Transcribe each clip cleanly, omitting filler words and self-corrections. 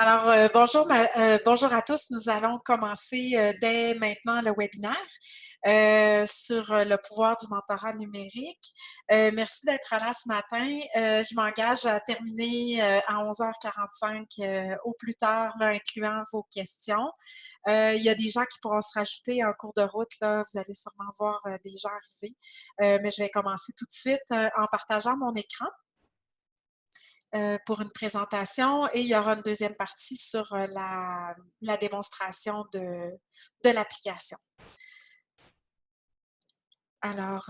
Alors, bonjour, bonjour à tous. Nous allons commencer dès maintenant le webinaire sur le pouvoir du mentorat numérique. Merci d'être là ce matin. Je m'engage à terminer à 11h45 au plus tard, là, incluant vos questions. Il y a des gens qui pourront se rajouter en cours de route. Là, vous allez sûrement voir des gens arriver. Mais je vais commencer tout de suite en partageant mon écran pour une présentation et il y aura une deuxième partie sur la démonstration de l'application. Alors,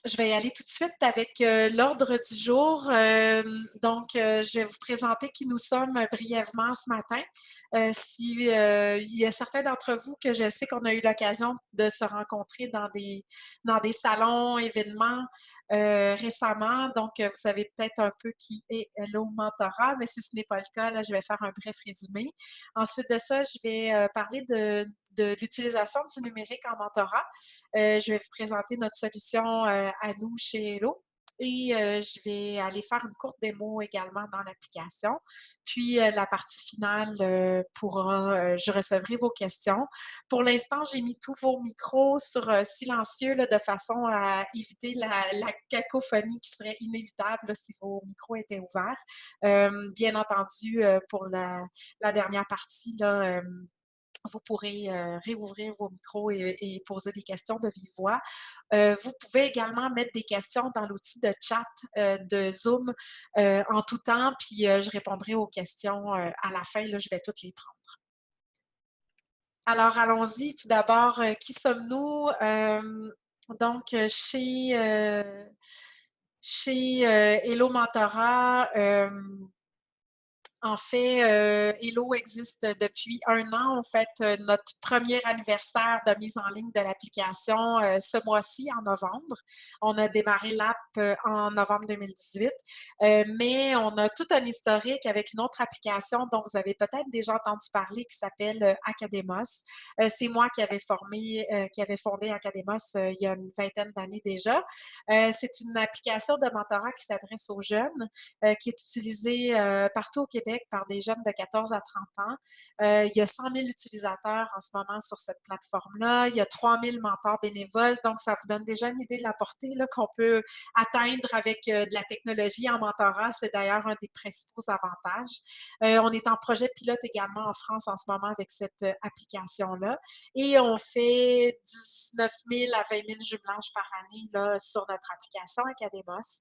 je vais y aller tout de suite avec l'ordre du jour. Je vais vous présenter qui nous sommes brièvement ce matin. Il y a certains d'entre vous que je sais qu'on a eu l'occasion de se rencontrer dans des salons, événements récemment. Donc, vous savez peut-être un peu qui est Hello Mentorat, mais si ce n'est pas le cas, là, je vais faire un bref résumé. Ensuite de ça, je vais parler de l'utilisation du numérique en mentorat. Je vais vous présenter notre solution à nous chez Hello. Et je vais aller faire une courte démo également dans l'application. Puis la partie finale je recevrai vos questions. Pour l'instant, j'ai mis tous vos micros sur silencieux là, de façon à éviter la cacophonie qui serait inévitable là, si vos micros étaient ouverts. Bien entendu, pour la dernière partie, là, vous pourrez réouvrir vos micros et poser des questions de vive voix. Vous pouvez également mettre des questions dans l'outil de chat de Zoom en tout temps, puis je répondrai aux questions à la fin. Là, je vais toutes les prendre. Alors, allons-y. Tout d'abord, qui sommes-nous? Donc, chez Hello Mentorat, en fait, Hello existe depuis 1 an. On fête notre premier anniversaire de mise en ligne de l'application ce mois-ci, en novembre. On a démarré l'app en novembre 2018, mais on a tout un historique avec une autre application dont vous avez peut-être déjà entendu parler qui s'appelle Academos. C'est moi qui avais fondé Academos il y a une vingtaine d'années déjà. C'est une application de mentorat qui s'adresse aux jeunes, qui est utilisée partout au Québec par des jeunes de 14 à 30 ans. Il y a 100 000 utilisateurs en ce moment sur cette plateforme-là. Il y a 3 000 mentors bénévoles. Donc, ça vous donne déjà une idée de la portée qu'on peut atteindre avec de la technologie en mentorat. C'est d'ailleurs un des principaux avantages. On est en projet pilote également en France en ce moment avec cette application-là. Et on fait 19 000 à 20 000 jumelages par année là, sur notre application Academos.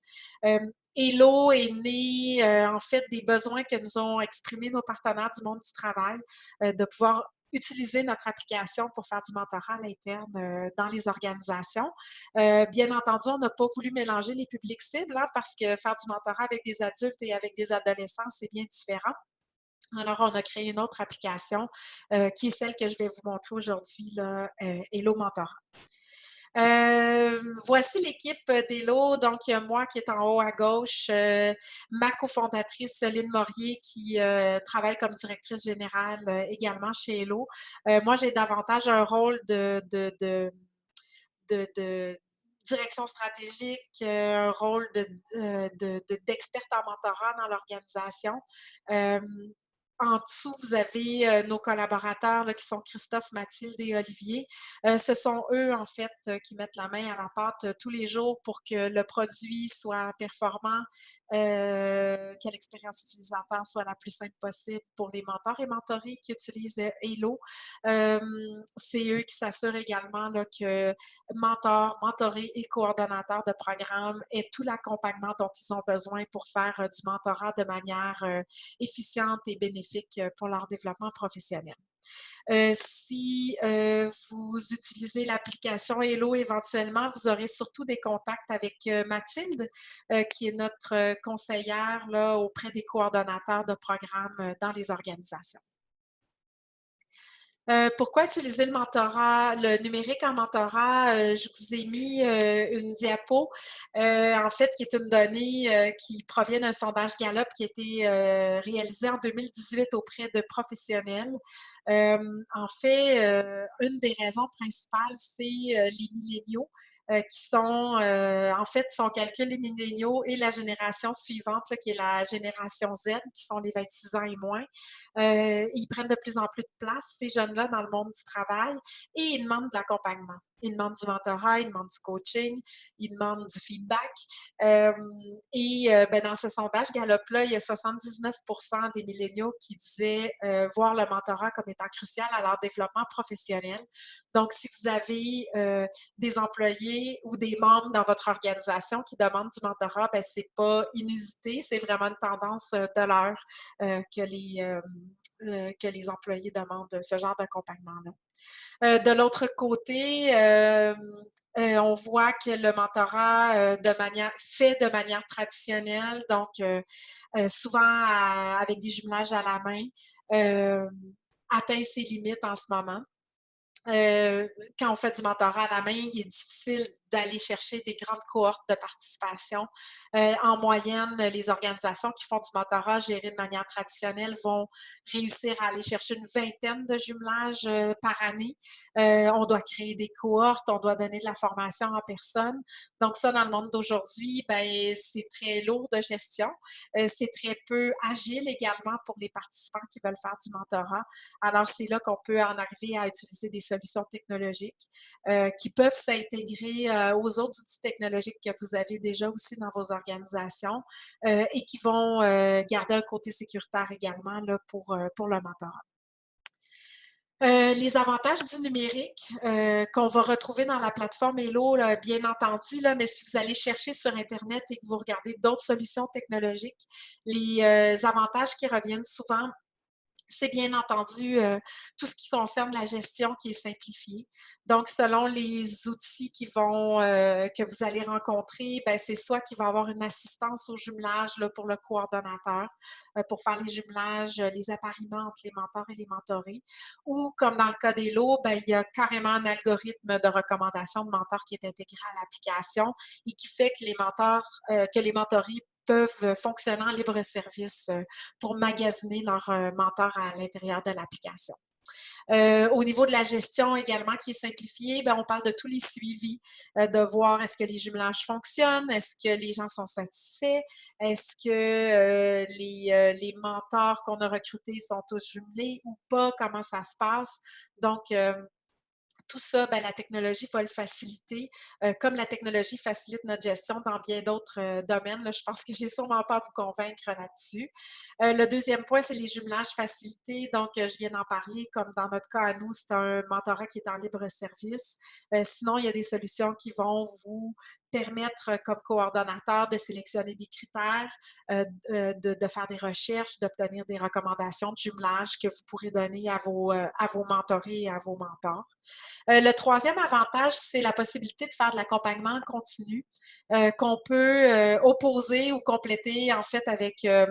Hello est né en fait des besoins que nous ont exprimés nos partenaires du monde du travail de pouvoir utiliser notre application pour faire du mentorat à l'interne dans les organisations. Bien entendu, on n'a pas voulu mélanger les publics cibles parce que faire du mentorat avec des adultes et avec des adolescents, c'est bien différent. Alors, on a créé une autre application qui est celle que je vais vous montrer aujourd'hui, Hello Mentorat. Voici l'équipe d'Hello. Donc, il y a moi qui est en haut à gauche, ma cofondatrice Lynne Morier qui travaille comme directrice générale également chez Hello. Moi, j'ai davantage un rôle de direction stratégique, un rôle d'experte en mentorat dans l'organisation. En dessous, vous avez nos collaborateurs qui sont Christophe, Mathilde et Olivier. Ce sont eux, en fait, qui mettent la main à la pâte tous les jours pour que le produit soit performant, que l'expérience utilisateur soit la plus simple possible pour les mentors et mentorés qui utilisent Hello. C'est eux qui s'assurent également que mentors, mentorés et coordonnateurs de programmes aient tout l'accompagnement dont ils ont besoin pour faire du mentorat de manière efficiente et bénéfique pour leur développement professionnel. Si vous utilisez l'application Hello éventuellement, vous aurez surtout des contacts avec Mathilde, qui est notre conseillère là, auprès des coordonnateurs de programmes dans les organisations. Pourquoi utiliser le numérique en mentorat? Je vous ai mis une diapo, en fait, qui est une donnée qui provient d'un sondage Gallup qui a été réalisé en 2018 auprès de professionnels. En fait, une des raisons principales, c'est les milléniaux qui sont, en fait, si on calcule les milléniaux et la génération suivante, là, qui est la génération Z, qui sont les 26 ans et moins, ils prennent de plus en plus de place, ces jeunes-là, dans le monde du travail, et ils demandent de l'accompagnement. Ils demandent du mentorat, ils demandent du coaching, ils demandent du feedback. Ben, dans ce sondage Gallup-là, il y a 79 des milléniaux qui disaient voir le mentorat comme étant crucial à leur développement professionnel. Donc, si vous avez des employés ou des membres dans votre organisation qui demandent du mentorat, ben, c'est pas inusité, c'est vraiment une tendance de l'heure que les employés demandent ce genre d'accompagnement-là. De l'autre côté, on voit que le mentorat fait de manière traditionnelle, donc souvent avec des jumelages à la main, atteint ses limites en ce moment. Quand on fait du mentorat à la main, il est difficile d'aller chercher des grandes cohortes de participation. En moyenne, les organisations qui font du mentorat géré de manière traditionnelle vont réussir à aller chercher une vingtaine de jumelages par année. On doit créer des cohortes, on doit donner de la formation en personne. Donc ça, dans le monde d'aujourd'hui, ben, c'est très lourd de gestion. C'est très peu agile également pour les participants qui veulent faire du mentorat. Alors, c'est là qu'on peut en arriver à utiliser des solutions technologiques qui peuvent s'intégrer aux autres outils technologiques que vous avez déjà aussi dans vos organisations et qui vont garder un côté sécuritaire également là, pour le mentorat. Les avantages du numérique qu'on va retrouver dans la plateforme Hello, là, bien entendu, là, mais si vous allez chercher sur Internet et que vous regardez d'autres solutions technologiques, les avantages qui reviennent souvent, c'est bien entendu tout ce qui concerne la gestion qui est simplifiée. Donc, selon les outils que vous allez rencontrer, ben, c'est soit qu'il va y avoir une assistance au jumelage là, pour le coordonnateur, pour faire les jumelages, les appariements entre les mentors et les mentorés, ou comme dans le cas des lots, ben, il y a carrément un algorithme de recommandation de mentors qui est intégré à l'application et qui fait que que les mentorés peuvent fonctionner en libre service pour magasiner leurs mentors à l'intérieur de l'application. Au niveau de la gestion également qui est simplifiée, ben, on parle de tous les suivis, de voir est-ce que les jumelages fonctionnent, est-ce que les gens sont satisfaits, est-ce que les mentors qu'on a recrutés sont tous jumelés ou pas, comment ça se passe. Donc, tout ça, ben, la technologie va le faciliter, comme la technologie facilite notre gestion dans bien d'autres domaines. Là, je pense que j'ai sûrement pas à vous convaincre là-dessus. Le deuxième point, c'est les jumelages facilités. Donc, je viens d'en parler, comme dans notre cas à nous, c'est un mentorat qui est en libre service. Sinon, il y a des solutions qui vont vous permettre, comme coordonnateur, de sélectionner des critères, de faire des recherches, d'obtenir des recommandations de jumelage que vous pourrez donner à vos mentorés et à vos mentors. Le troisième avantage, c'est la possibilité de faire de l'accompagnement continu qu'on peut opposer ou compléter en fait avec de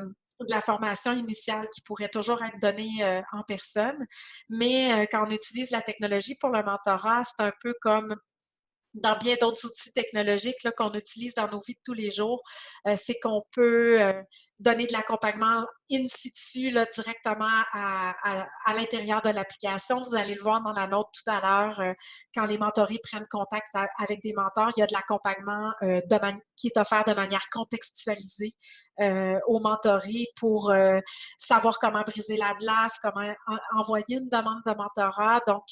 la formation initiale qui pourrait toujours être donnée en personne. Mais quand on utilise la technologie pour le mentorat, c'est un peu comme dans bien d'autres outils technologiques qu'on utilise dans nos vies de tous les jours, c'est qu'on peut donner de l'accompagnement in situ là, directement à l'intérieur de l'application. Vous allez le voir dans la note tout à l'heure, quand les mentorés prennent contact avec des mentors, il y a de l'accompagnement qui est offert de manière contextualisée aux mentorés pour savoir comment briser la glace, comment envoyer une demande de mentorat. Donc,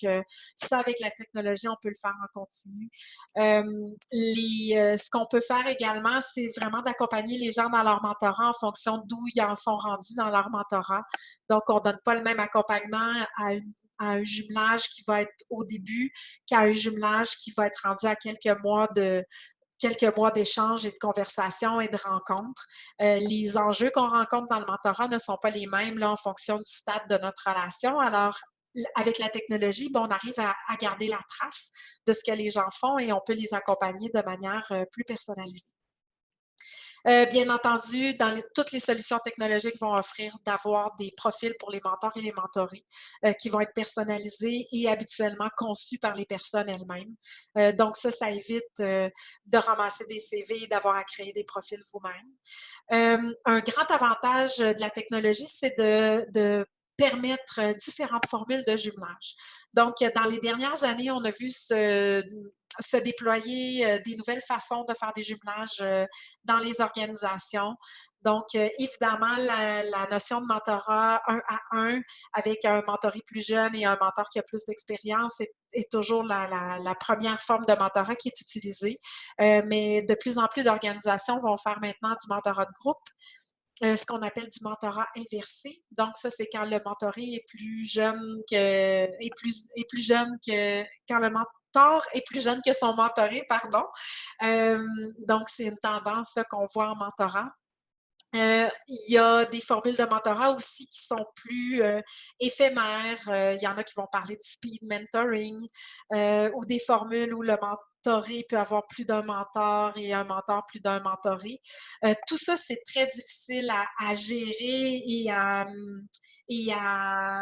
ça, avec la technologie, on peut le faire en continu. Ce qu'on peut faire également, c'est vraiment d'accompagner les gens dans leur mentorat en fonction d'où ils en sont rendus dans leur mentorat. Donc, on ne donne pas le même accompagnement à un jumelage qui va être au début qu'à un jumelage qui va être rendu à quelques mois d'échanges et de conversations et de rencontres. Les enjeux qu'on rencontre dans le mentorat ne sont pas les mêmes là, en fonction du stade de notre relation. Alors, avec la technologie, on arrive à garder la trace de ce que les gens font et on peut les accompagner de manière plus personnalisée. Bien entendu, toutes les solutions technologiques vont offrir d'avoir des profils pour les mentors et les mentorés qui vont être personnalisés et habituellement conçus par les personnes elles-mêmes. Donc ça évite de ramasser des CV et d'avoir à créer des profils vous-même. Un grand avantage de la technologie, c'est de permettre différentes formules de jumelage. Donc, dans les dernières années, on a vu se déployer des nouvelles façons de faire des jumelages dans les organisations. Donc, évidemment, la notion de mentorat 1 à 1 avec un mentoré plus jeune et un mentor qui a plus d'expérience est toujours la première forme de mentorat qui est utilisée. Mais de plus en plus d'organisations vont faire maintenant du mentorat de groupe. Ce qu'on appelle du mentorat inversé. Donc, ça, c'est quand le mentoré est plus jeune est plus jeune que quand le mentor est plus jeune que son mentoré, pardon. Donc, c'est une tendance qu'on voit en mentorat. Il y a des formules de mentorat aussi qui sont plus éphémères. Il y en a qui vont parler de speed mentoring ou des formules où le mentoré peut avoir plus d'un mentor et un mentor plus d'un mentoré. Tout ça, c'est très difficile à gérer et à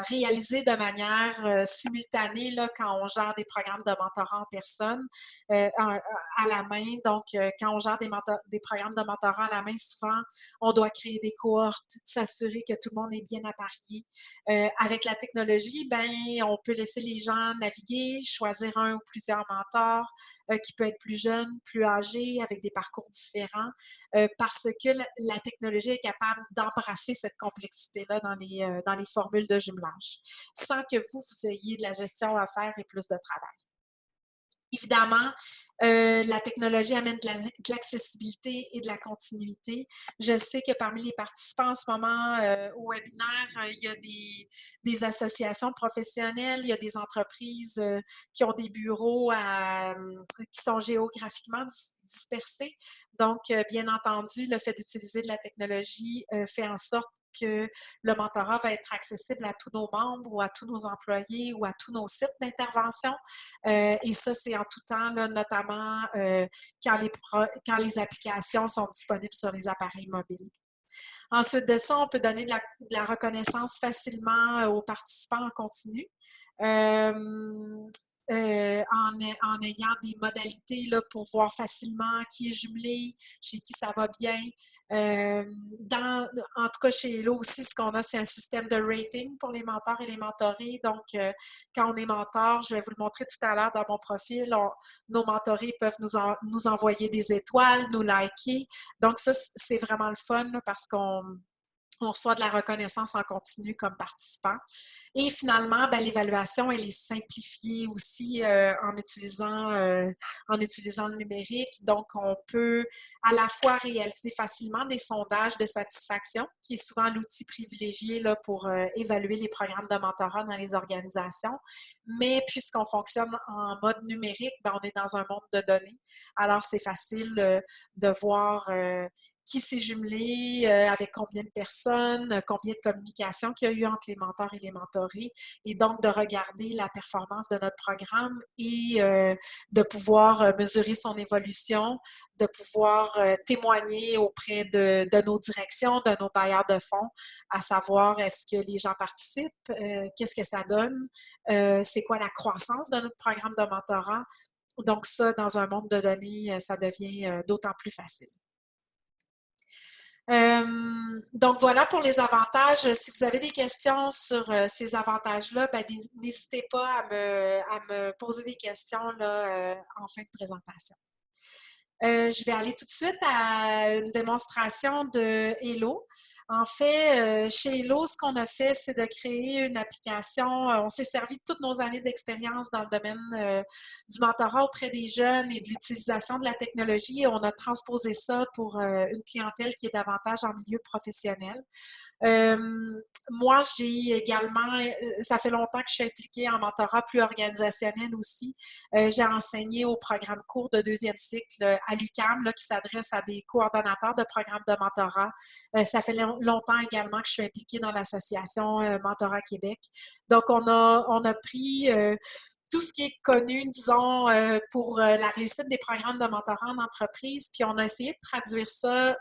réaliser de manière simultanée là, quand on gère des programmes de mentorat en personne à la main. Donc, quand on gère des programmes de mentorat à la main, souvent, on doit créer des cohortes, s'assurer que tout le monde est bien apparié. Avec la technologie, ben, on peut laisser les gens naviguer, choisir un ou plusieurs mentors qui peut être plus jeune, plus âgé, avec des parcours différents, parce que la technologie est capable d'embrasser cette complexité-là dans les formules de jumelage, sans que vous ayez de la gestion à faire et plus de travail. Évidemment, la technologie amène de l'accessibilité et de la continuité. Je sais que parmi les participants en ce moment au webinaire, il y a des associations professionnelles, il y a des entreprises qui ont des bureaux qui sont géographiquement dispersés. Donc, bien entendu, le fait d'utiliser de la technologie fait en sorte que le mentorat va être accessible à tous nos membres ou à tous nos employés ou à tous nos sites d'intervention. Et ça, c'est en tout temps, là, notamment quand les applications sont disponibles sur les appareils mobiles. Ensuite de ça, on peut donner de la reconnaissance facilement aux participants en continu. En ayant des modalités là, pour voir facilement qui est jumelé, chez qui ça va bien. En tout cas, chez Hello aussi, ce qu'on a, c'est un système de rating pour les mentors et les mentorés. Donc, quand on est mentor, je vais vous le montrer tout à l'heure dans mon profil, nos mentorés peuvent nous envoyer des étoiles, nous liker. Donc, ça, c'est vraiment le fun là, parce qu'on reçoit de la reconnaissance en continu comme participant. Et finalement, ben, l'évaluation, elle est simplifiée aussi en utilisant le numérique. Donc, on peut à la fois réaliser facilement des sondages de satisfaction, qui est souvent l'outil privilégié là, pour évaluer les programmes de mentorat dans les organisations. Mais puisqu'on fonctionne en mode numérique, ben, on est dans un monde de données. Alors, c'est facile de voir qui s'est jumelé, avec combien de personnes, combien de communications qu'il y a eu entre les mentors et les mentorés, et donc de regarder la performance de notre programme et de pouvoir mesurer son évolution, de pouvoir témoigner auprès de nos directions, de nos bailleurs de fonds, à savoir est-ce que les gens participent, qu'est-ce que ça donne, c'est quoi la croissance de notre programme de mentorat. Donc ça, dans un monde de données, ça devient d'autant plus facile. Donc voilà pour les avantages. Si vous avez des questions sur ces avantages-là, ben, n'hésitez pas à me poser des questions là, en fin de présentation. Je vais aller tout de suite à une démonstration de Hello. En fait, chez Hello, ce qu'on a fait, c'est de créer une application. On s'est servi de toutes nos années d'expérience dans le domaine du mentorat auprès des jeunes et de l'utilisation de la technologie. On a transposé ça pour une clientèle qui est davantage en milieu professionnel. Moi, j'ai également, ça fait longtemps que je suis impliquée en mentorat plus organisationnel aussi. J'ai enseigné au programme court de deuxième cycle à l'UQAM, là, qui s'adresse à des coordonnateurs de programmes de mentorat. Ça fait longtemps également que je suis impliquée dans l'association Mentorat Québec. Donc, on a pris tout ce qui est connu, disons, pour la réussite des programmes de mentorat en entreprise, puis on a essayé de traduire ça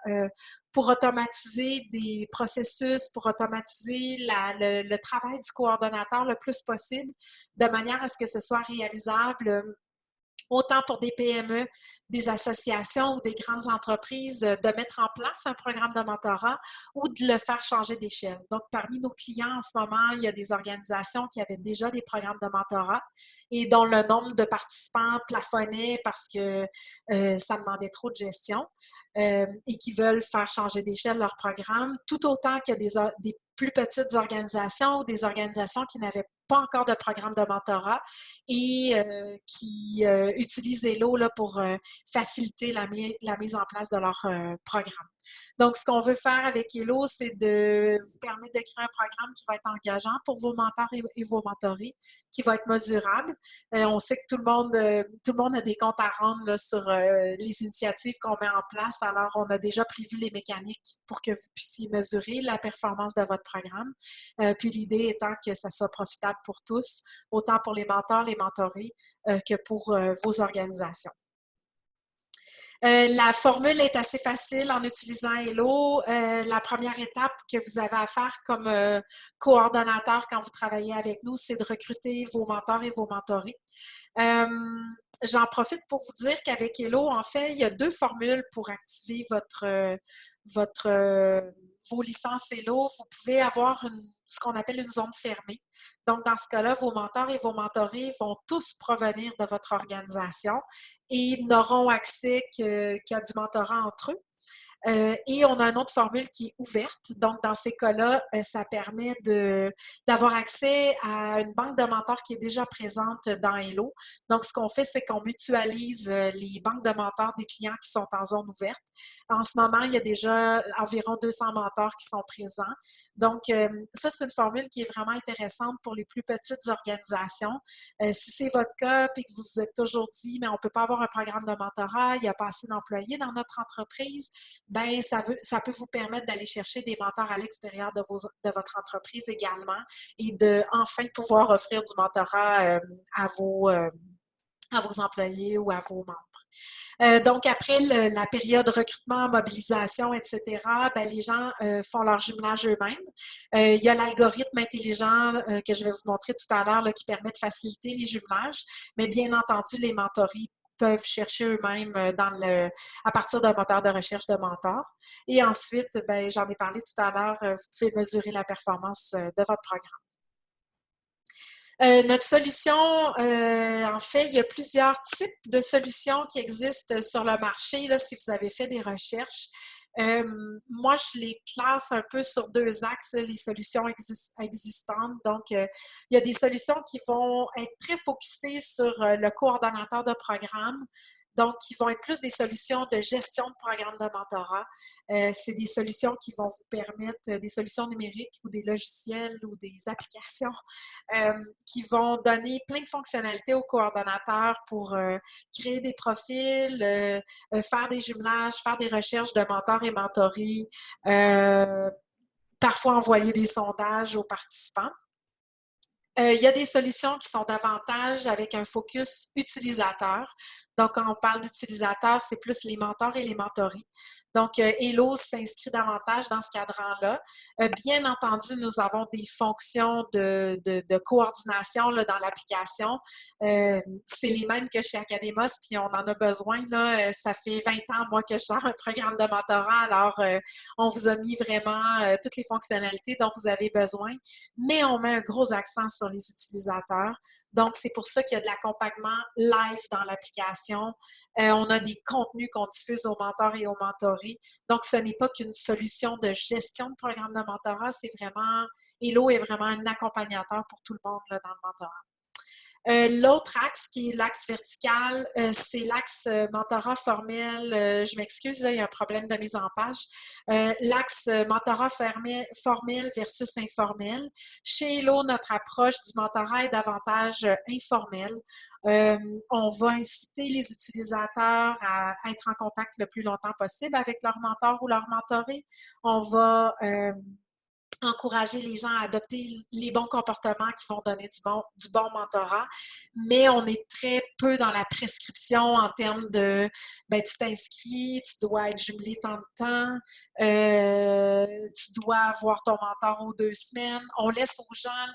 pour automatiser des processus, pour automatiser le travail du coordonnateur le plus possible, de manière à ce que ce soit réalisable autant pour des PME, des associations ou des grandes entreprises, de mettre en place un programme de mentorat ou de le faire changer d'échelle. Donc, parmi nos clients en ce moment, il y a des organisations qui avaient déjà des programmes de mentorat et dont le nombre de participants plafonnait parce que ça demandait trop de gestion et qui veulent faire changer d'échelle leur programme, tout autant que des plus petites organisations ou des organisations qui n'avaient pas encore de programme de mentorat et qui utilisent Hello là, pour faciliter la mise en place de leur programme. Donc, ce qu'on veut faire avec Hello, c'est de vous permettre de créer un programme qui va être engageant pour vos mentors et vos mentorés, qui va être mesurable. On sait que tout le monde a des comptes à rendre là, sur les initiatives qu'on met en place. Alors, on a déjà prévu les mécaniques pour que vous puissiez mesurer la performance de votre programme. Puis l'idée étant que ça soit profitable pour tous, autant pour les mentors, les mentorés, que pour vos organisations. La formule est assez facile en utilisant Hello. La première étape que vous avez à faire comme coordonnateur quand vous travaillez avec nous, c'est de recruter vos mentors et vos mentorés. J'en profite pour vous dire qu'avec Hello, en fait, il y a 2 formules pour activer vos licences Hello. Vous pouvez avoir ce qu'on appelle une zone fermée. Donc, dans ce cas-là, vos mentors et vos mentorés vont tous provenir de votre organisation et n'auront accès qu'à du mentorat entre eux. Et on a une autre formule qui est ouverte. Donc, dans ces cas-là, ça permet d'avoir accès à une banque de mentors qui est déjà présente dans Hello. Donc, ce qu'on fait, c'est qu'on mutualise les banques de mentors des clients qui sont en zone ouverte. En ce moment, il y a déjà environ 200 mentors qui sont présents. Donc, ça, c'est une formule qui est vraiment intéressante pour les plus petites organisations. Si c'est votre cas, puis que vous vous êtes toujours dit, mais on ne peut pas avoir un programme de mentorat, il n'y a pas assez d'employés dans notre entreprise, ben ça peut vous permettre d'aller chercher des mentors à l'extérieur de votre entreprise également et de enfin pouvoir offrir du mentorat à vos employés ou à vos membres. Donc, après la période recrutement, mobilisation, etc., ben, les gens font leur jumelage eux-mêmes. Il y a l'algorithme intelligent que je vais vous montrer tout à l'heure qui permet de faciliter les jumelages, mais bien entendu, les mentories peuvent chercher eux-mêmes à partir d'un moteur de recherche de mentors. Et ensuite, ben, j'en ai parlé tout à l'heure, vous pouvez mesurer la performance de votre programme. Notre solution, en fait, il y a plusieurs types de solutions qui existent sur le marché, là, si vous avez fait des recherches. Moi, je les classe un peu sur 2 axes, les solutions existantes. Donc, il y a des solutions qui vont être très focusées sur le coordonnateur de programme. Donc, qui vont être plus des solutions de gestion de programme de mentorat. C'est des solutions qui vont vous permettre, des solutions numériques ou des logiciels ou des applications qui vont donner plein de fonctionnalités aux coordonnateurs pour créer des profils, faire des jumelages, faire des recherches de mentors et mentorés, parfois envoyer des sondages aux participants. Il y a des solutions qui sont davantage avec un focus utilisateur. Donc, quand on parle d'utilisateurs, c'est plus les mentors et les mentorés. Donc, Hello s'inscrit davantage dans ce cadran-là. Bien entendu, nous avons des fonctions de coordination là, dans l'application. C'est les mêmes que chez Academos, puis on en a besoin. Là. Ça fait 20 ans, moi, que je sors un programme de mentorat. Alors, on vous a mis vraiment toutes les fonctionnalités dont vous avez besoin, mais on met un gros accent sur les utilisateurs. Donc, c'est pour ça qu'il y a de l'accompagnement live dans l'application. On a des contenus qu'on diffuse aux mentors et aux mentorés. Donc, ce n'est pas qu'une solution de gestion de programme de mentorat, c'est vraiment, Hello est vraiment un accompagnateur pour tout le monde là, dans le mentorat. L'autre axe, qui est l'axe vertical, c'est l'axe mentorat formel. Je m'excuse, là, il y a un problème de mise en page. L'axe mentorat formel versus informel. Chez Hello, notre approche du mentorat est davantage informelle. On va inciter les utilisateurs à être en contact le plus longtemps possible avec leur mentor ou leur mentoré. On va encourager les gens à adopter les bons comportements qui vont donner du bon mentorat, mais on est très peu dans la prescription en termes de ben, tu t'inscris, tu dois être jumelé tant de temps, tu dois avoir ton mentor aux 2 semaines. On laisse aux gens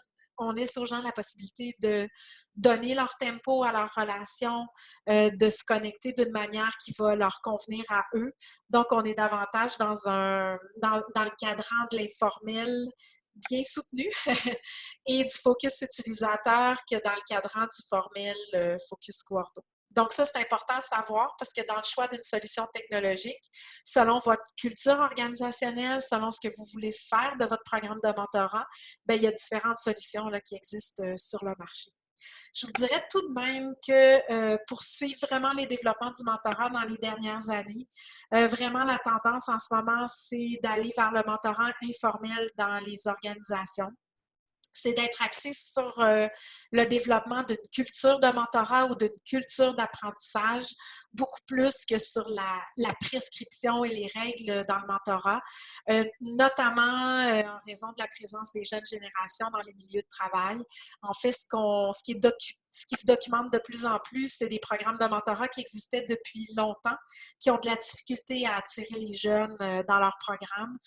on laisse aux gens la possibilité de donner leur tempo à leur relation, de se connecter d'une manière qui va leur convenir à eux. Donc, on est davantage dans le cadran de l'informel bien soutenu et du focus utilisateur que dans le cadran du formel focus Cuordo. Donc ça, c'est important à savoir parce que dans le choix d'une solution technologique, selon votre culture organisationnelle, selon ce que vous voulez faire de votre programme de mentorat, bien, il y a différentes solutions là, qui existent sur le marché. Je vous dirais tout de même que pour suivre vraiment les développements du mentorat dans les dernières années, vraiment la tendance en ce moment, c'est d'aller vers le mentorat informel dans les organisations. C'est d'être axé sur le développement d'une culture de mentorat ou d'une culture d'apprentissage, beaucoup plus que sur la prescription et les règles dans le mentorat, notamment en raison de la présence des jeunes générations dans les milieux de travail. En fait, ce qui se documente de plus en plus, c'est des programmes de mentorat qui existaient depuis longtemps, qui ont de la difficulté à attirer les jeunes dans leurs programmes,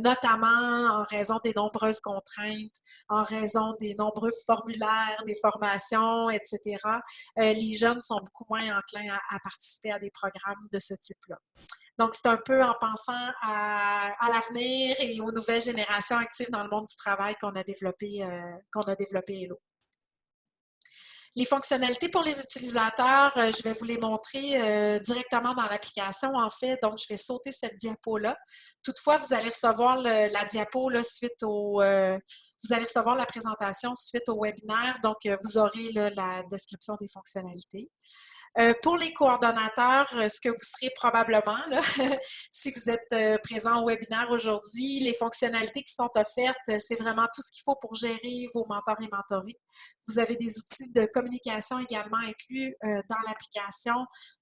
notamment en raison des nombreuses contraintes, en raison des nombreux formulaires, des formations, etc. Les jeunes sont beaucoup moins enclins à participer à des programmes de ce type-là. Donc, c'est un peu en pensant à l'avenir et aux nouvelles générations actives dans le monde du travail qu'on a développé Hello. Les fonctionnalités pour les utilisateurs, je vais vous les montrer directement dans l'application, en fait. Donc, je vais sauter cette diapo-là. Toutefois, vous allez recevoir la diapo là, suite au... vous allez recevoir la présentation suite au webinaire. Donc, vous aurez là, la description des fonctionnalités. Pour les coordonnateurs, ce que vous serez probablement, là, si vous êtes présent au webinaire aujourd'hui, les fonctionnalités qui sont offertes, c'est vraiment tout ce qu'il faut pour gérer vos mentors et mentorés. Vous avez des outils de communication également inclus dans l'application.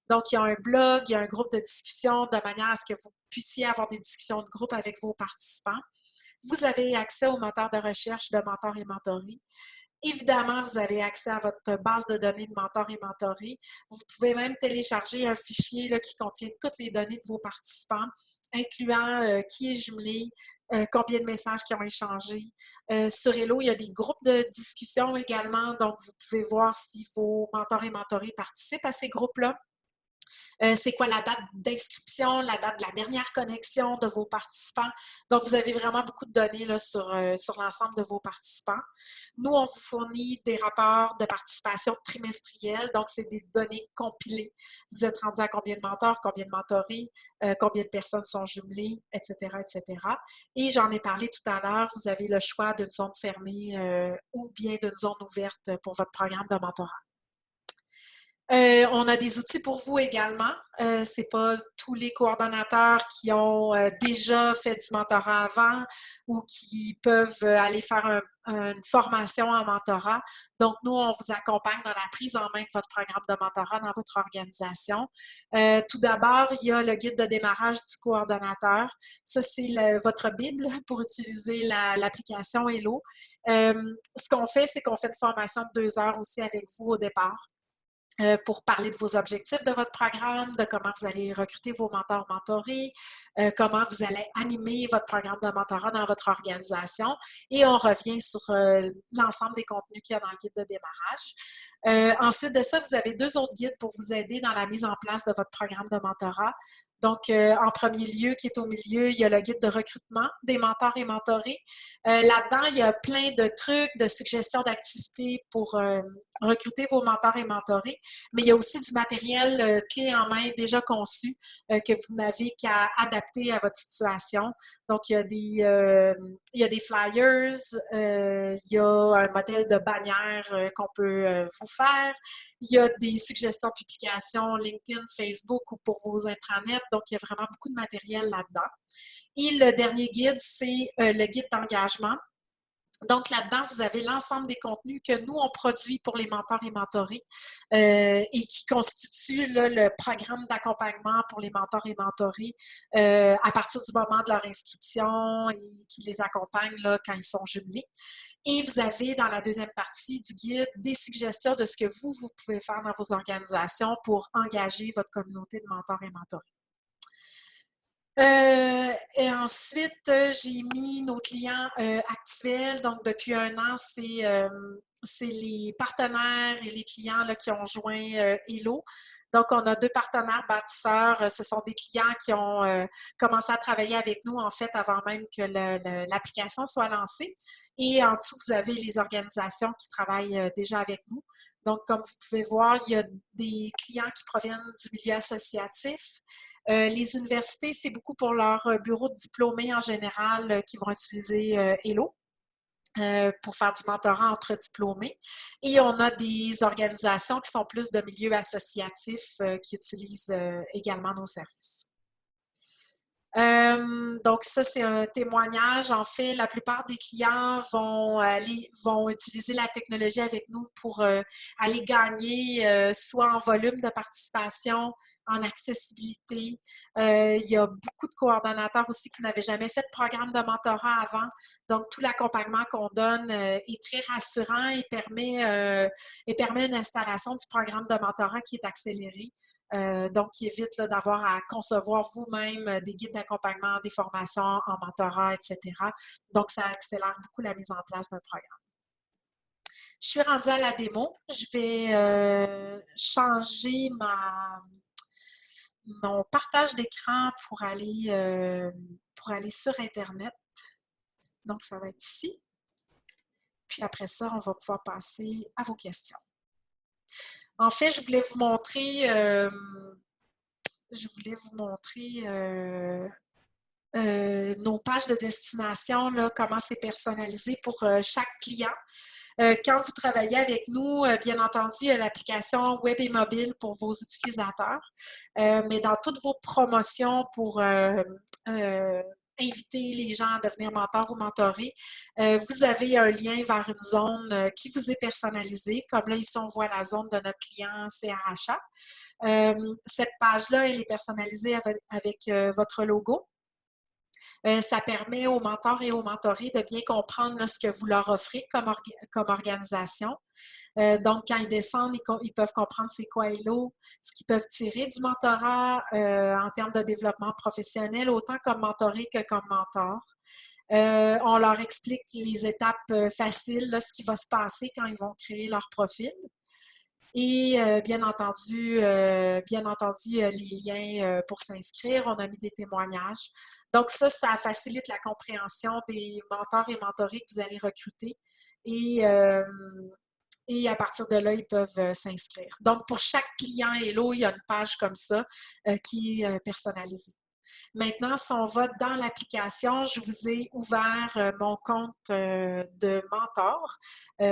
Donc, il y a un blog, il y a un groupe de discussion de manière à ce que vous puissiez avoir des discussions de groupe avec vos participants. Vous avez accès au moteur de recherche de mentors et mentorés. Évidemment, vous avez accès à votre base de données de mentors et mentorés. Vous pouvez même télécharger un fichier là, qui contient toutes les données de vos participants, incluant qui est jumelé, combien de messages qui ont échangé. Sur Hello, il y a des groupes de discussion également, donc vous pouvez voir si vos mentors et mentorés participent à ces groupes-là. C'est quoi la date d'inscription, la date de la dernière connexion de vos participants. Donc, vous avez vraiment beaucoup de données là, sur l'ensemble de vos participants. Nous, on vous fournit des rapports de participation trimestriels. Donc, c'est des données compilées. Vous êtes rendu à combien de mentors, combien de mentorés, combien de personnes sont jumelées, etc., etc. Et j'en ai parlé tout à l'heure, vous avez le choix d'une zone fermée ou bien d'une zone ouverte pour votre programme de mentorat. On a des outils pour vous également. Ce n'est pas tous les coordonnateurs qui ont déjà fait du mentorat avant ou qui peuvent aller faire une formation en mentorat. Donc, nous, on vous accompagne dans la prise en main de votre programme de mentorat dans votre organisation. Tout d'abord, il y a le guide de démarrage du coordonnateur. Ça, c'est votre Bible pour utiliser l'application Hello. Ce qu'on fait, c'est qu'on fait une formation de 2 heures aussi avec vous au départ. Pour parler de vos objectifs de votre programme, de comment vous allez recruter vos mentors, mentorés, comment vous allez animer votre programme de mentorat dans votre organisation. Et on revient sur l'ensemble des contenus qu'il y a dans le guide de démarrage. Ensuite de ça, vous avez 2 autres guides pour vous aider dans la mise en place de votre programme de mentorat. Donc, en premier lieu, qui est au milieu, il y a le guide de recrutement des mentors et mentorés. Là-dedans, il y a plein de trucs, de suggestions d'activités pour recruter vos mentors et mentorés, mais il y a aussi du matériel clé en main déjà conçu que vous n'avez qu'à adapter à votre situation. Donc, il y a des flyers, il y a un modèle de bannière qu'on peut vous faire, il y a des suggestions de publications LinkedIn, Facebook ou pour vos intranets. Donc, il y a vraiment beaucoup de matériel là-dedans. Et le dernier guide, c'est le guide d'engagement. Donc, là-dedans, vous avez l'ensemble des contenus que nous, on produit pour les mentors et mentorés et qui constituent là, le programme d'accompagnement pour les mentors et mentorés à partir du moment de leur inscription et qui les accompagne là, quand ils sont jumelés. Et vous avez dans la deuxième partie du guide des suggestions de ce que vous pouvez faire dans vos organisations pour engager votre communauté de mentors et mentorés. Et ensuite, j'ai mis nos clients actuels. Donc, depuis un an, c'est les partenaires et les clients là, qui ont joint Hello. Donc, on a 2 partenaires bâtisseurs. Ce sont des clients qui ont commencé à travailler avec nous, en fait, avant même que l'application soit lancée. Et en dessous, vous avez les organisations qui travaillent déjà avec nous. Donc, comme vous pouvez voir, il y a des clients qui proviennent du milieu associatif. Les universités, c'est beaucoup pour leurs bureaux de diplômés en général qui vont utiliser Hello pour faire du mentorat entre diplômés. Et on a des organisations qui sont plus de milieu associatif qui utilisent également nos services. Donc ça, c'est un témoignage. En fait, la plupart des clients vont utiliser la technologie avec nous pour aller gagner soit en volume de participation, en accessibilité. Il y a beaucoup de coordonnateurs aussi qui n'avaient jamais fait de programme de mentorat avant. Donc, tout l'accompagnement qu'on donne est très rassurant et permet une installation du programme de mentorat qui est accéléré. Donc, qui évite d'avoir à concevoir vous-même des guides d'accompagnement, des formations en mentorat, etc. Donc, ça accélère beaucoup la mise en place d'un programme. Je suis rendue à la démo. Je vais changer mon partage d'écran pour aller sur Internet. Donc, ça va être ici. Puis après ça, on va pouvoir passer à vos questions. En fait, je voulais vous montrer nos pages de destination, là, comment c'est personnalisé pour chaque client. Quand vous travaillez avec nous, bien entendu, il y a l'application web et mobile pour vos utilisateurs, mais dans toutes vos promotions pour inviter les gens à devenir mentors ou mentorés, vous avez un lien vers une zone qui vous est personnalisée. Comme là, ici, on voit la zone de notre client CRHA. Cette page-là, elle est personnalisée avec votre logo. Ça permet aux mentors et aux mentorés de bien comprendre là, ce que vous leur offrez comme organisation. Donc, quand ils descendent, ils peuvent comprendre c'est quoi Hello, ce qu'ils peuvent tirer du mentorat en termes de développement professionnel, autant comme mentoré que comme mentor. On leur explique les étapes faciles, là, ce qui va se passer quand ils vont créer leur profil. Et bien entendu, les liens pour s'inscrire. On a mis des témoignages. Donc ça facilite la compréhension des mentors et mentorés que vous allez recruter. Et à partir de là, ils peuvent s'inscrire. Donc, pour chaque client Hello, il y a une page comme ça qui est personnalisée. Maintenant, si on va dans l'application, je vous ai ouvert mon compte de mentor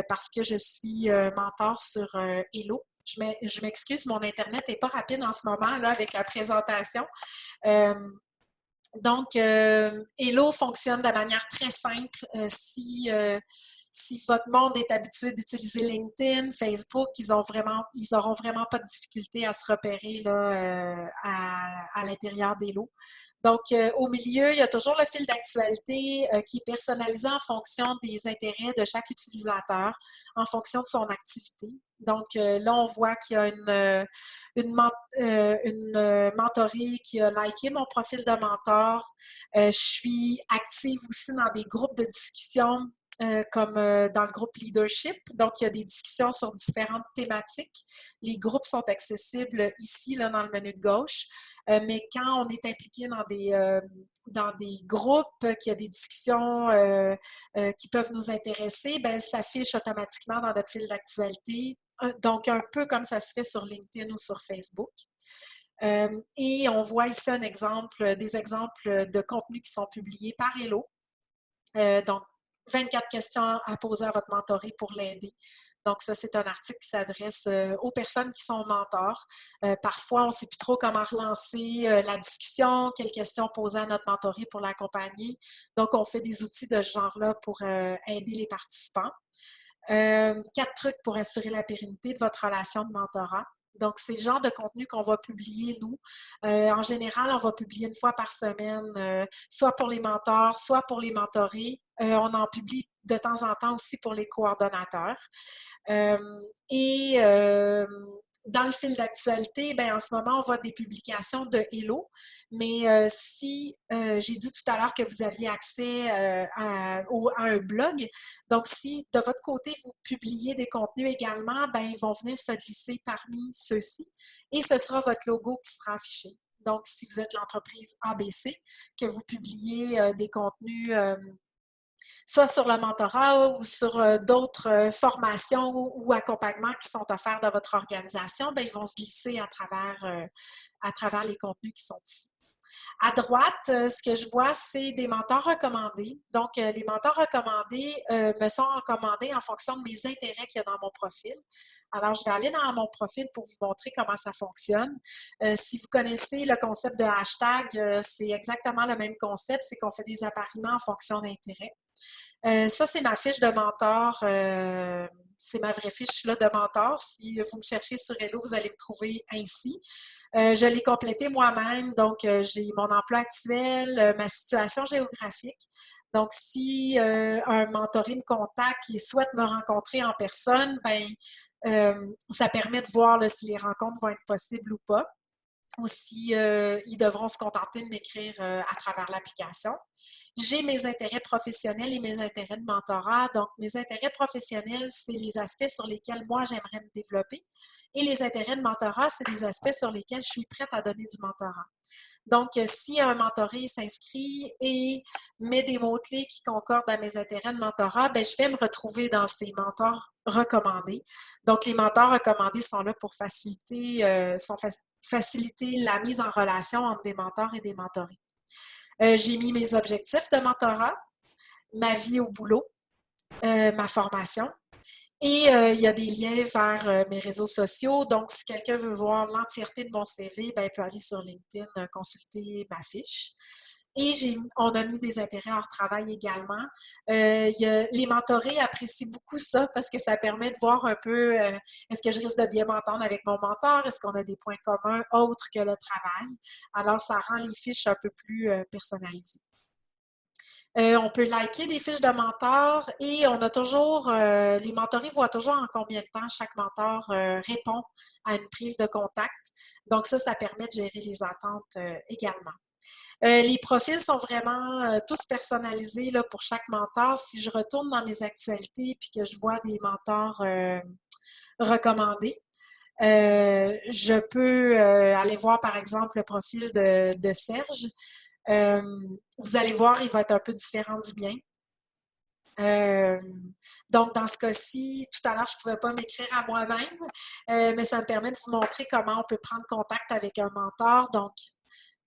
parce que je suis mentor sur Hello. Je m'excuse, mon Internet n'est pas rapide en ce moment là, avec la présentation. Donc, Hello fonctionne de manière très simple. Si votre monde est habitué d'utiliser LinkedIn, Facebook, ils auront vraiment pas de difficulté à se repérer là, à l'intérieur d'Hello. Donc, au milieu, il y a toujours le fil d'actualité qui est personnalisé en fonction des intérêts de chaque utilisateur, en fonction de son activité. Donc, là, on voit qu'il y a une mentorée qui a liké mon profil de mentor. Je suis active aussi dans des groupes de discussion comme dans le groupe Leadership. Donc, il y a des discussions sur différentes thématiques. Les groupes sont accessibles ici, là, dans le menu de gauche. Mais quand on est impliqué dans des groupes, qu'il y a des discussions qui peuvent nous intéresser, ben, ça s'affiche automatiquement dans notre fil d'actualité. Donc, un peu comme ça se fait sur LinkedIn ou sur Facebook. Et on voit ici des exemples de contenus qui sont publiés par Hello. Donc, 24 questions à poser à votre mentoré pour l'aider. Donc, ça, c'est un article qui s'adresse aux personnes qui sont mentors. Parfois, on ne sait plus trop comment relancer la discussion, quelles questions poser à notre mentoré pour l'accompagner. Donc, on fait des outils de ce genre-là pour aider les participants. 4 trucs pour assurer la pérennité de votre relation de mentorat. Donc, c'est le genre de contenu qu'on va publier, nous. En général, on va publier une fois par semaine, soit pour les mentors, soit pour les mentorés. On en publie de temps en temps aussi pour les coordonnateurs. dans le fil d'actualité, ben, en ce moment, on voit des publications de Hello, mais si j'ai dit tout à l'heure que vous aviez accès à un blog, donc si de votre côté, vous publiez des contenus également, ben, ils vont venir se glisser parmi ceux-ci et ce sera votre logo qui sera affiché. Donc, si vous êtes l'entreprise ABC, que vous publiez des contenus soit sur le mentorat ou sur d'autres formations ou accompagnements qui sont offerts dans votre organisation, bien, ils vont se glisser à travers les contenus qui sont ici. À droite, ce que je vois, c'est des mentors recommandés. Donc, les mentors recommandés me sont recommandés en fonction de mes intérêts qu'il y a dans mon profil. Alors, je vais aller dans mon profil pour vous montrer comment ça fonctionne. Si vous connaissez le concept de hashtag, c'est exactement le même concept, c'est qu'on fait des appariements en fonction d'intérêts. Ça, c'est ma fiche de mentor. C'est ma vraie fiche là, de mentor. Si vous me cherchez sur Hello, vous allez me trouver ainsi. Je l'ai complété moi-même. Donc, j'ai mon emploi actuel, ma situation géographique. Donc, si un mentoré me contacte et souhaite me rencontrer en personne, ben, ça permet de voir là, si les rencontres vont être possibles ou pas. Ou si ils devront se contenter de m'écrire à travers l'application. J'ai mes intérêts professionnels et mes intérêts de mentorat. Donc, mes intérêts professionnels, c'est les aspects sur lesquels moi, j'aimerais me développer. Et les intérêts de mentorat, c'est les aspects sur lesquels je suis prête à donner du mentorat. Donc, si un mentoré s'inscrit et met des mots-clés qui concordent à mes intérêts de mentorat, bien, je vais me retrouver dans ces mentors recommandés. Donc, les mentors recommandés sont là pour faciliter la mise en relation entre des mentors et des mentorés. J'ai mis mes objectifs de mentorat, ma vie au boulot, ma formation. Et il y a des liens vers mes réseaux sociaux. Donc, si quelqu'un veut voir l'entièreté de mon CV, ben, il peut aller sur LinkedIn, consulter ma fiche. Et on a mis des intérêts hors travail également. Les mentorés apprécient beaucoup ça parce que ça permet de voir un peu est-ce que je risque de bien m'entendre avec mon mentor? Est-ce qu'on a des points communs autres que le travail? Alors, ça rend les fiches un peu plus personnalisées. On peut liker des fiches de mentor et on a toujours, les mentorés voient toujours en combien de temps chaque mentor répond à une prise de contact. Donc ça permet de gérer les attentes également. Les profils sont vraiment tous personnalisés là, pour chaque mentor. Si je retourne dans mes actualités et que je vois des mentors recommandés, je peux aller voir par exemple le profil de Serge. Vous allez voir, il va être un peu différent du mien. Donc, dans ce cas-ci, tout à l'heure, je ne pouvais pas m'écrire à moi-même, mais ça me permet de vous montrer comment on peut prendre contact avec un mentor. Donc,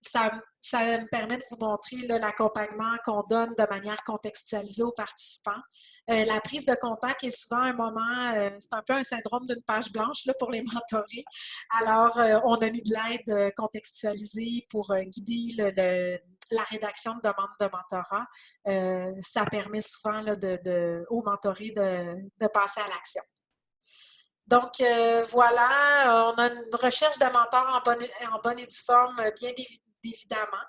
ça me permet de vous montrer l'accompagnement qu'on donne de manière contextualisée aux participants. La prise de contact est souvent un moment, c'est un peu un syndrome d'une page blanche là, pour les mentorés. Alors, on a mis de l'aide contextualisée pour guider la rédaction de demandes de mentorat. Ça permet souvent là, aux mentorés de passer à l'action. Donc, voilà, on a une recherche de mentors en bonne et due forme, bien évidemment.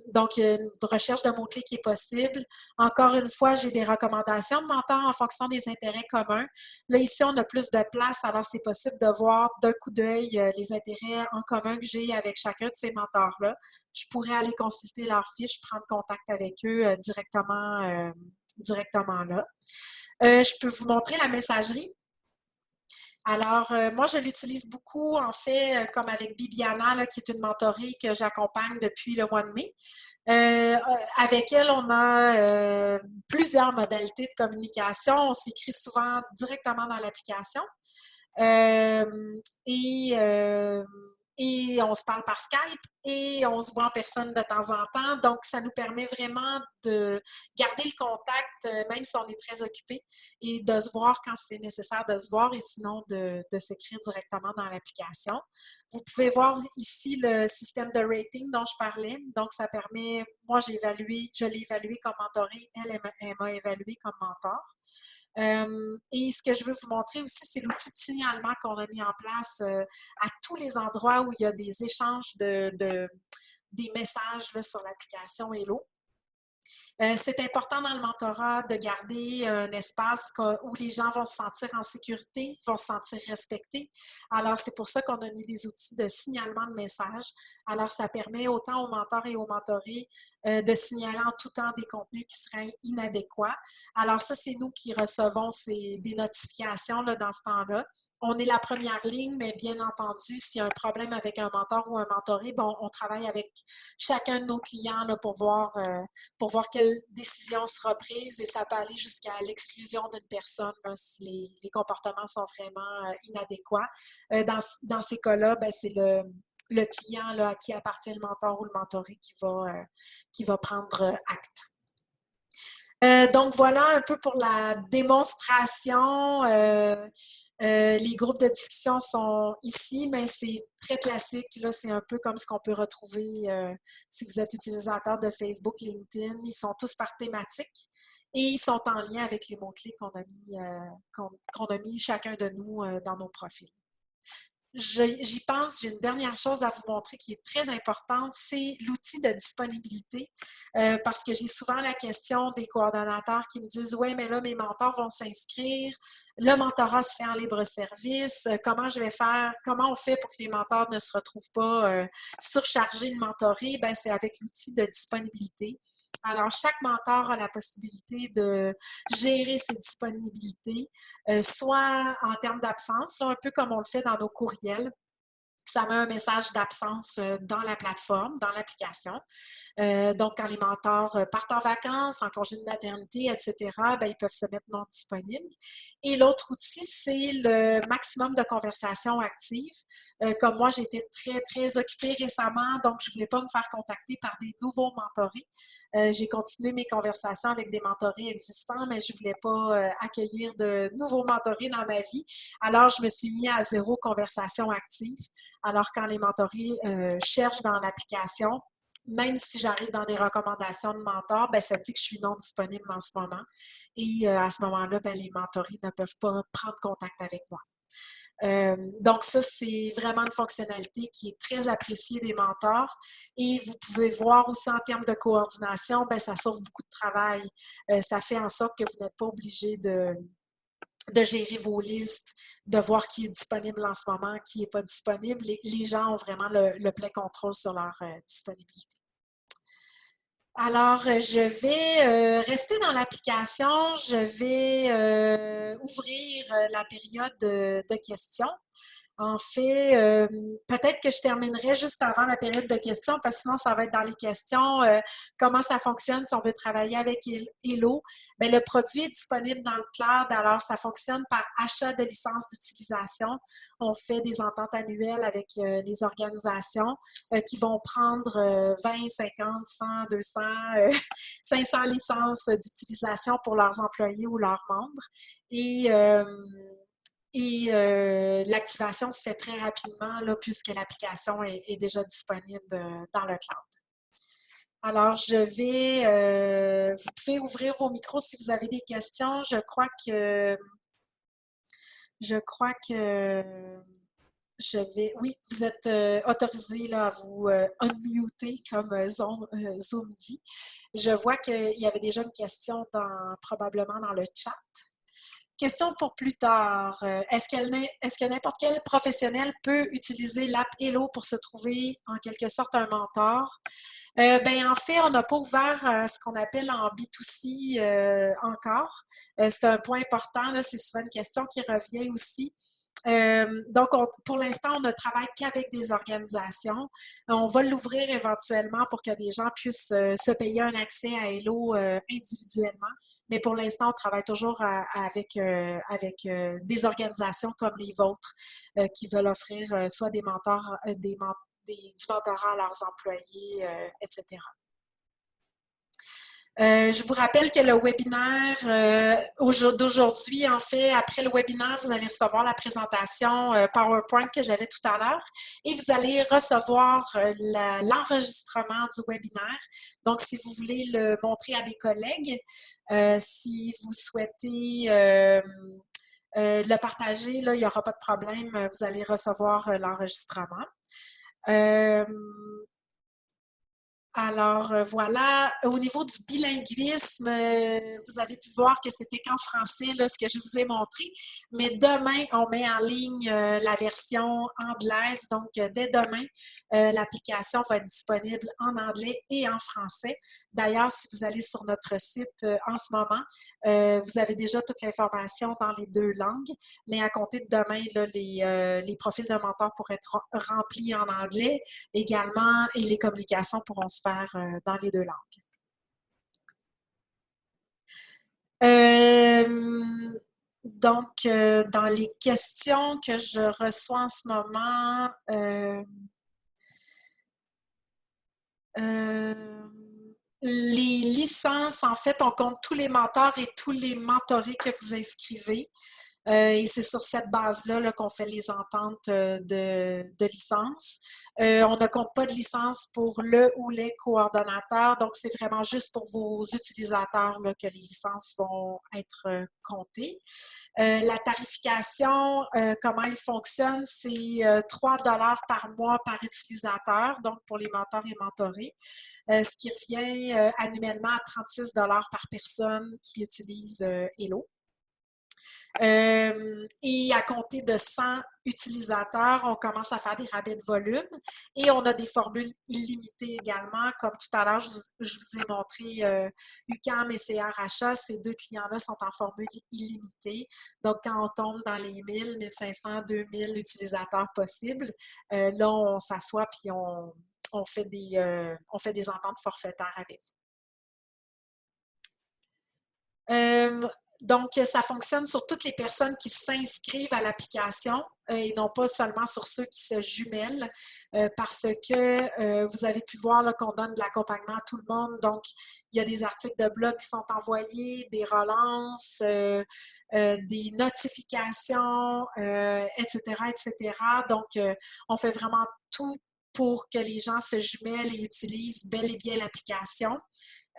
Donc, il y a une recherche de mots-clés qui est possible. Encore une fois, j'ai des recommandations de mentors en fonction des intérêts communs. Là, ici, on a plus de place, alors c'est possible de voir d'un coup d'œil les intérêts en commun que j'ai avec chacun de ces mentors-là. Je pourrais aller consulter leurs fiches, prendre contact avec eux directement là. Je peux vous montrer la messagerie. Alors, moi, je l'utilise beaucoup, en fait, comme avec Bibiana, là, qui est une mentorée que j'accompagne depuis le mois de mai. Avec elle, on a plusieurs modalités de communication. On s'écrit souvent directement dans l'application. Et on se parle par Skype et on se voit en personne de temps en temps. Donc, ça nous permet vraiment de garder le contact, même si on est très occupé, et de se voir quand c'est nécessaire de se voir et sinon de s'écrire directement dans l'application. Vous pouvez voir ici le système de rating dont je parlais. Donc, ça permet, moi, je l'ai évalué comme mentorée, elle m'a évalué comme mentor. Et ce que je veux vous montrer aussi, c'est l'outil de signalement qu'on a mis en place à tous les endroits où il y a des échanges des messages là, sur l'application Hello. C'est important dans le mentorat de garder un espace où les gens vont se sentir en sécurité, vont se sentir respectés. Alors, c'est pour ça qu'on a mis des outils de signalement de messages. Alors, ça permet autant aux mentors et aux mentorés de signaler en tout temps des contenus qui seraient inadéquats. Alors, ça, c'est nous qui recevons des notifications là, dans ce temps-là. On est la première ligne, mais bien entendu, s'il y a un problème avec un mentor ou un mentoré, bon, on travaille avec chacun de nos clients là, pour voir quelle décision sera prise et ça peut aller jusqu'à l'exclusion d'une personne là, si les comportements sont vraiment inadéquats. Dans ces cas-là, ben, c'est le client là, à qui appartient le mentor ou le mentoré qui va prendre acte. Donc voilà un peu pour la démonstration. Les groupes de discussion sont ici, mais c'est très classique. Là, c'est un peu comme ce qu'on peut retrouver si vous êtes utilisateur de Facebook, LinkedIn. Ils sont tous par thématique et ils sont en lien avec les mots-clés qu'on a mis chacun de nous dans nos profils. J'y pense, j'ai une dernière chose à vous montrer qui est très importante, c'est l'outil de disponibilité. Parce que j'ai souvent la question des coordonnateurs qui me disent « Ouais, mais là, mes mentors vont s'inscrire, le mentorat se fait en libre service, comment je vais faire, comment on fait pour que les mentors ne se retrouvent pas surchargés de mentorer? » Ben, c'est avec l'outil de disponibilité. Alors, chaque mentor a la possibilité de gérer ses disponibilités, soit en termes d'absence, un peu comme on le fait dans nos courriels. Ça met un message d'absence dans la plateforme, dans l'application. Donc, quand les mentors partent en vacances, en congé de maternité, etc., ben, ils peuvent se mettre non disponibles. Et l'autre outil, c'est le maximum de conversations actives. Comme moi, j'ai été très, très occupée récemment, donc je ne voulais pas me faire contacter par des nouveaux mentorés. J'ai continué mes conversations avec des mentorés existants, mais je ne voulais pas accueillir de nouveaux mentorés dans ma vie. Alors, je me suis mis à 0 conversation active. Alors, quand les mentorés cherchent dans l'application, même si j'arrive dans des recommandations de mentors, ben, ça dit que je suis non disponible en ce moment. Et à ce moment-là, ben, les mentorés ne peuvent pas prendre contact avec moi. Donc ça, c'est vraiment une fonctionnalité qui est très appréciée des mentors. Et vous pouvez voir aussi en termes de coordination, ben, ça sauve beaucoup de travail. Ça fait en sorte que vous n'êtes pas obligé de gérer vos listes, de voir qui est disponible en ce moment, qui n'est pas disponible. Les gens ont vraiment le plein contrôle sur leur disponibilité. Alors, je vais rester dans l'application. Je vais ouvrir la période de questions. En fait, peut-être que je terminerai juste avant la période de questions, parce que sinon, ça va être dans les questions. Comment ça fonctionne si on veut travailler avec Hello? Bien, le produit est disponible dans le cloud, alors ça fonctionne par achat de licences d'utilisation. On fait des ententes annuelles avec les organisations qui vont prendre 20, 50, 100, 200, 500 licences d'utilisation pour leurs employés ou leurs membres. Et l'activation se fait très rapidement là, puisque l'application est déjà disponible dans le cloud. Alors, vous pouvez ouvrir vos micros si vous avez des questions. Je crois que oui, vous êtes autorisé là, à vous unmuter comme Zoom dit. Je vois qu'il y avait déjà une question probablement dans le chat. Question pour plus tard. Est-ce que n'importe quel professionnel peut utiliser l'app Hello pour se trouver en quelque sorte un mentor? Ben, en fait, on n'a pas ouvert ce qu'on appelle en B2C encore. C'est un point important, c'est souvent une question qui revient aussi. Donc, pour l'instant, on ne travaille qu'avec des organisations. On va l'ouvrir éventuellement pour que des gens puissent se payer un accès à Hello individuellement. Mais pour l'instant, on travaille toujours avec des organisations comme les vôtres qui veulent offrir soit des mentors, du mentorat à leurs employés, etc. Je vous rappelle que le webinaire d'aujourd'hui, en fait, après le webinaire, vous allez recevoir la présentation PowerPoint que j'avais tout à l'heure et vous allez recevoir l'enregistrement du webinaire. Donc, si vous voulez le montrer à des collègues, si vous souhaitez le partager, là, il n'y aura pas de problème, vous allez recevoir l'enregistrement. Alors, voilà. Au niveau du bilinguisme, vous avez pu voir que c'était qu'en français, là, ce que je vous ai montré. Mais demain, on met en ligne la version anglaise. Donc, dès demain, l'application va être disponible en anglais et en français. D'ailleurs, si vous allez sur notre site en ce moment, vous avez déjà toute l'information dans les deux langues. Mais à compter de demain, là, les profils de mentors pourraient être remplis en anglais également et les communications pourront se faire dans les deux langues. Donc, dans les questions que je reçois en ce moment, les licences, en fait, on compte tous les mentors et tous les mentorés que vous inscrivez. Et c'est sur cette base-là là, qu'on fait les ententes de licence. On ne compte pas de licence pour le ou les coordonnateurs, donc c'est vraiment juste pour vos utilisateurs là, que les licences vont être comptées. La tarification, comment elle fonctionne, c'est 3 $ par mois par utilisateur, donc pour les mentors et mentorés, ce qui revient annuellement à 36 $ par personne qui utilise Hello. Et à compter de 100 utilisateurs, on commence à faire des rabais de volume et on a des formules illimitées également. Comme tout à l'heure, je vous ai montré UQAM et CRHA, ces deux clients-là sont en formule illimitée. Donc, quand on tombe dans les 1000, 1500, 2000 utilisateurs possibles, là, on s'assoit puis on fait des ententes forfaitaires avec vous. Donc, ça fonctionne sur toutes les personnes qui s'inscrivent à l'application et non pas seulement sur ceux qui se jumellent parce que vous avez pu voir qu'on donne de l'accompagnement à tout le monde. Donc, il y a des articles de blog qui sont envoyés, des relances, des notifications, etc., etc. Donc, on fait vraiment tout pour que les gens se jumellent et utilisent bel et bien l'application.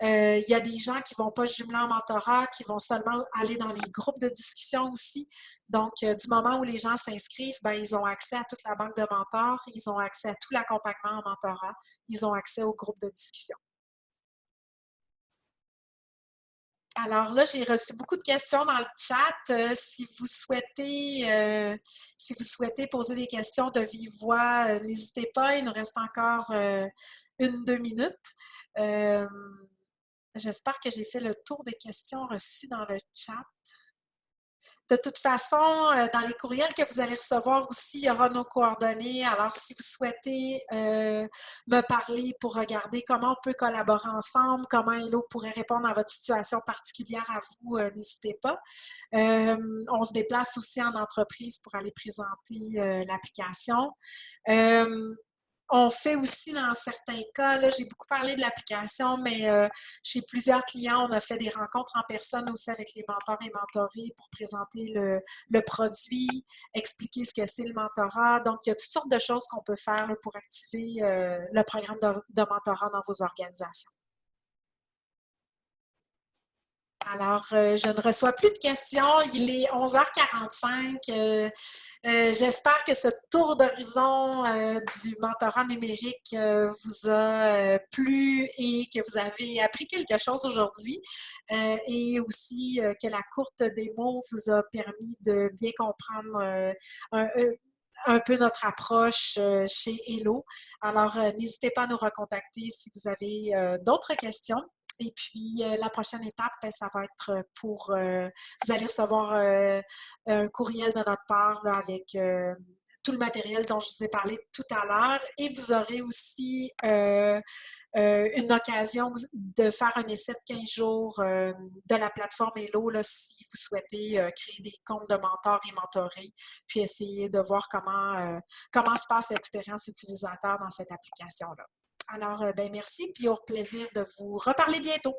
Il y a des gens qui ne vont pas jumeler en mentorat, qui vont seulement aller dans les groupes de discussion aussi. Donc, du moment où les gens s'inscrivent, ben, ils ont accès à toute la banque de mentors, ils ont accès à tout l'accompagnement en mentorat, ils ont accès au groupe de discussion. Alors là, j'ai reçu beaucoup de questions dans le chat. Si vous souhaitez poser des questions de vive voix, n'hésitez pas. Il nous reste encore 1-2 minutes. J'espère que j'ai fait le tour des questions reçues dans le chat. De toute façon, dans les courriels que vous allez recevoir aussi, il y aura nos coordonnées. Alors, si vous souhaitez me parler pour regarder comment on peut collaborer ensemble, comment Hello pourrait répondre à votre situation particulière à vous, n'hésitez pas. On se déplace aussi en entreprise pour aller présenter l'application. On fait aussi dans certains cas, là, j'ai beaucoup parlé de l'application, mais chez plusieurs clients, on a fait des rencontres en personne aussi avec les mentors et mentorés pour présenter le produit, expliquer ce que c'est le mentorat. Donc, il y a toutes sortes de choses qu'on peut faire là, pour activer le programme de mentorat dans vos organisations. Alors, je ne reçois plus de questions. Il est 11h45. J'espère que ce tour d'horizon du mentorat numérique vous a plu et que vous avez appris quelque chose aujourd'hui et aussi que la courte démo vous a permis de bien comprendre un peu notre approche chez Hello. Alors, n'hésitez pas à nous recontacter si vous avez d'autres questions. Et puis, la prochaine étape, ben, ça va être pour... vous allez recevoir un courriel de notre part là, avec tout le matériel dont je vous ai parlé tout à l'heure. Et vous aurez aussi une occasion de faire un essai de 15 jours de la plateforme Hello là, si vous souhaitez créer des comptes de mentors et mentorés, puis essayer de voir comment se passe l'expérience utilisateur dans cette application-là. Alors, ben merci, puis au plaisir de vous reparler bientôt.